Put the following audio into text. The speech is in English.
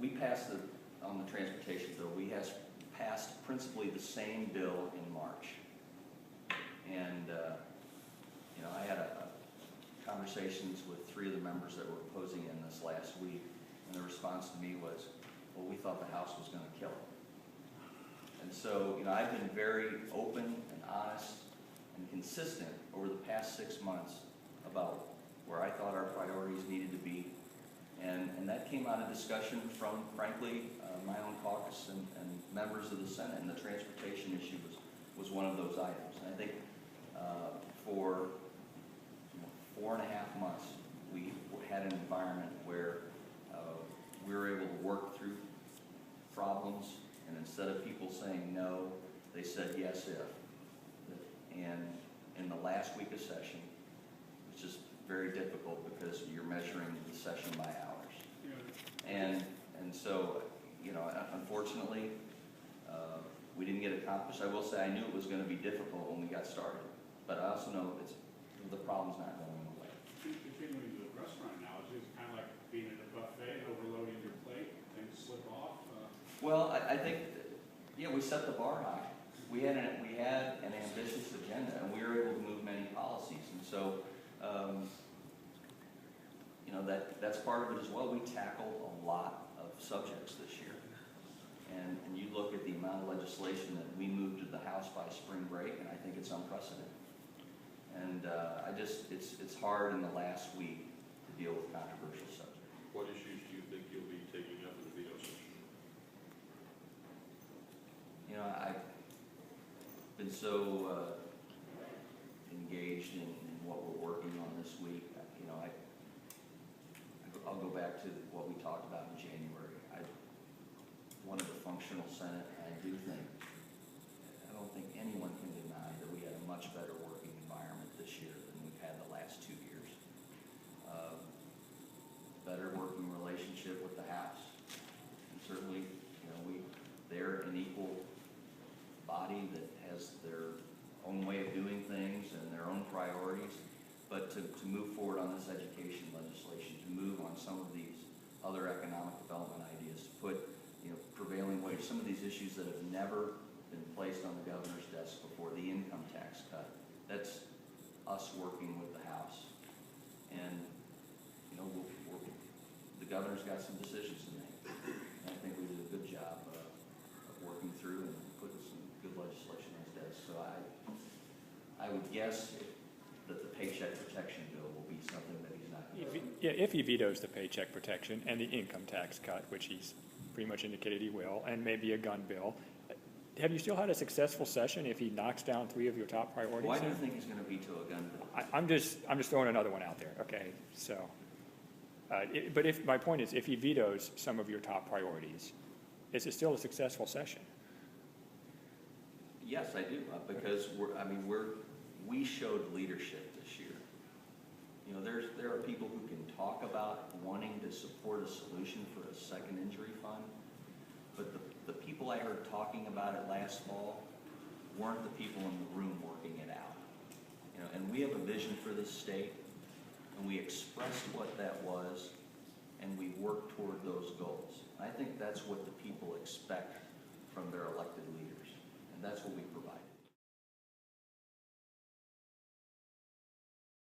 we passed on the transportation bill, we has passed principally the same bill in March. And, I had conversations with 3 of the members that were opposing in this last week, and the response to me was, well, we thought the House was going to kill it. And so, I've been very open and honest and consistent over the past 6 months about where I thought our priorities needed to be. And that came out of discussion from, frankly, my own caucus and members of the Senate, and the transportation issue was one of those items. And I think for 4.5 months, we had an environment where we were able to work through problems, and instead of people saying no, they said yes if. And in the last week of session, it's just very difficult because you're measuring the session by hours. And so, unfortunately, we didn't get accomplished. I will say I knew it was going to be difficult when we got started, but I also know the problem's not going away. Continuing to the restaurant now, it's kind of like being at a buffet and overloading your plate, things slip off. Well, I think, we set the bar high. We had an ambitious agenda, and we were able to move many policies. And so, that's part of it as well. We tackled a lot of subjects this year. And you look at the amount of legislation that we moved to the House by spring break, and I think it's unprecedented. And it's hard in the last week to deal with controversial subjects. What issues do you think you'll be taking up in the veto session? I've been so engaged in what we're working on this week. I'll go back to what we talked about in January. I wanted a functional Senate, and I don't think anyone can deny that we had a much better working environment this year than we've had the last 2 years. Better working relationship with the House. And certainly, they're an equal body that has their own way of doing things and their own priorities. But to move forward on this education legislation, to move on some of these other economic development ideas, to put prevailing wage, some of these issues that have never been placed on the governor's desk before, the income tax cut, that's us working with the House. And the governor's got some decisions to make. And I think we did a good job of working through and putting some good legislation on his desk. So I would guess that the paycheck protection bill will be something that he's not going to. If he vetoes the paycheck protection and the income tax cut, which he's pretty much indicated he will, and maybe a gun bill, have you still had a successful session if he knocks down 3 of your top priorities? Why do you think he's going to veto a gun bill? I'm just throwing another one out there. Okay, so, but my point is, if he vetoes some of your top priorities, is it still a successful session? Yes, I do, because we showed leadership this year. There are people who can talk about wanting to support a solution for a second injury fund, but the people I heard talking about it last fall weren't the people in the room working it out. And we have a vision for this state, and we expressed what that was, and we worked toward those goals. I think that's what the people expect from their elected leaders, and that's what we provide.